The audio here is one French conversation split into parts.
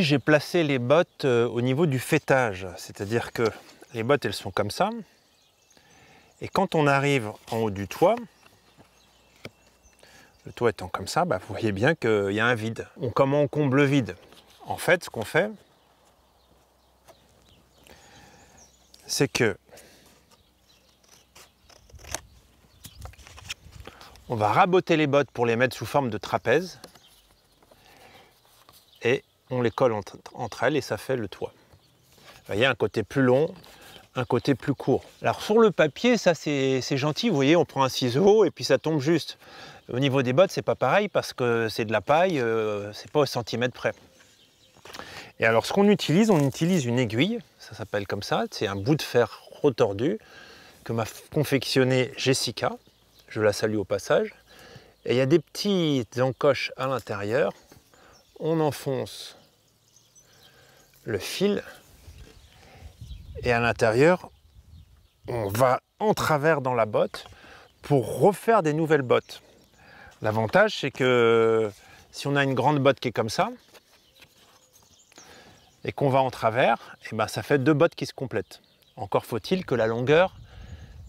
j'ai placé les bottes au niveau du faîtage. C'est-à-dire que les bottes, elles sont comme ça. Et quand on arrive en haut du toit, le toit étant comme ça, vous voyez bien qu'il y a un vide. Comment on comble le vide? En fait, ce qu'on fait, c'est que on va raboter les bottes pour les mettre sous forme de trapèze et on les colle entre elles et ça fait le toit. Il y a un côté plus long, un côté plus court. Alors sur le papier, ça c'est gentil, vous voyez, on prend un ciseau et puis ça tombe juste. Au niveau des bottes, c'est pas pareil parce que c'est de la paille, c'est pas au centimètre près. Et alors ce qu'on utilise, on utilise une aiguille, ça s'appelle comme ça, c'est un bout de fer retordu que m'a confectionné Jessica. Je la salue au passage. Et il y a des petites encoches à l'intérieur. On enfonce le fil. Et à l'intérieur, on va en travers dans la botte pour refaire des nouvelles bottes. L'avantage, c'est que si on a une grande botte qui est comme ça, et qu'on va en travers, ça fait deux bottes qui se complètent. Encore faut-il que la longueur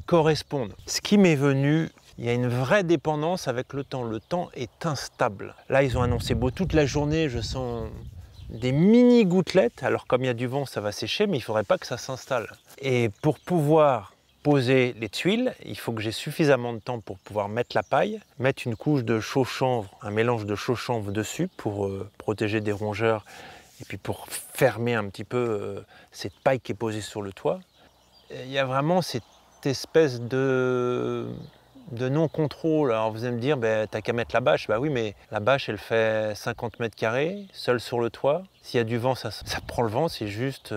corresponde. Ce qui m'est venu, il y a une vraie dépendance avec le temps. Le temps est instable. Là, ils ont annoncé beau toute la journée, je sens des mini gouttelettes. Alors comme il y a du vent, ça va sécher, mais il ne faudrait pas que ça s'installe. Et pour pouvoir poser les tuiles, il faut que j'ai suffisamment de temps pour pouvoir mettre la paille, mettre une couche de chaux-chanvre, un mélange de chaux-chanvre dessus pour protéger des rongeurs et puis pour fermer un petit peu cette paille qui est posée sur le toit. Il y a vraiment cette espèce de non-contrôle. Alors vous allez me dire, t'as qu'à mettre la bâche. Oui, mais la bâche, elle fait 50 mètres carrés, seule sur le toit. S'il y a du vent, ça prend le vent, c'est juste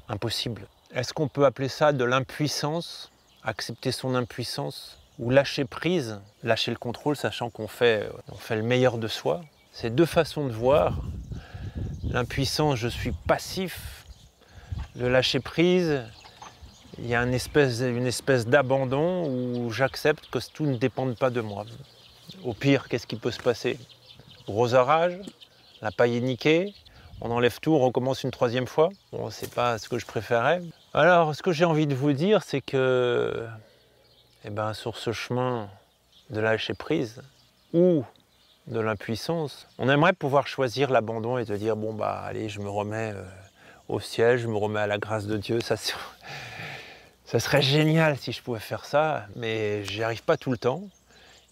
impossible. Est-ce qu'on peut appeler ça de l'impuissance? Accepter son impuissance? Ou lâcher prise? Lâcher le contrôle, sachant qu'on fait le meilleur de soi? C'est deux façons de voir. L'impuissance, je suis passif. Le lâcher prise, il y a une espèce d'abandon où j'accepte que tout ne dépende pas de moi. Au pire, qu'est-ce qui peut se passer? Gros orage, la paille est niquée, on enlève tout, on recommence une troisième fois. Bon, c'est pas ce que je préférais. Alors, ce que j'ai envie de vous dire, c'est que sur ce chemin de lâcher prise ou de l'impuissance, on aimerait pouvoir choisir l'abandon et te dire allez, je me remets au ciel, je me remets à la grâce de Dieu. Ça serait génial si je pouvais faire ça, mais j'y arrive pas tout le temps.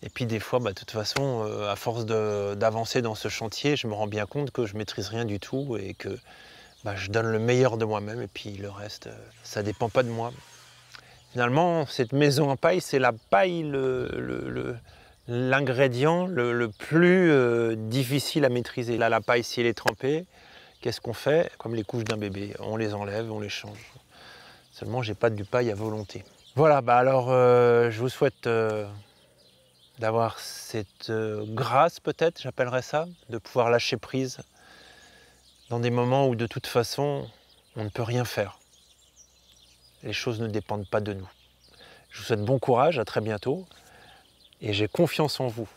Et puis des fois, de toute façon, à force d'avancer dans ce chantier, je me rends bien compte que je maîtrise rien du tout et que je donne le meilleur de moi-même et puis le reste, ça dépend pas de moi. Finalement, cette maison en paille, c'est la paille l'ingrédient le plus difficile à maîtriser. Là, la paille, si elle est trempée, qu'est-ce qu'on fait? Comme les couches d'un bébé, on les enlève, on les change. Seulement, j'ai pas du paille à volonté. Voilà, alors, je vous souhaite d'avoir cette grâce, peut-être, j'appellerais ça, de pouvoir lâcher prise dans des moments où, de toute façon, on ne peut rien faire. Les choses ne dépendent pas de nous. Je vous souhaite bon courage, à très bientôt, et j'ai confiance en vous.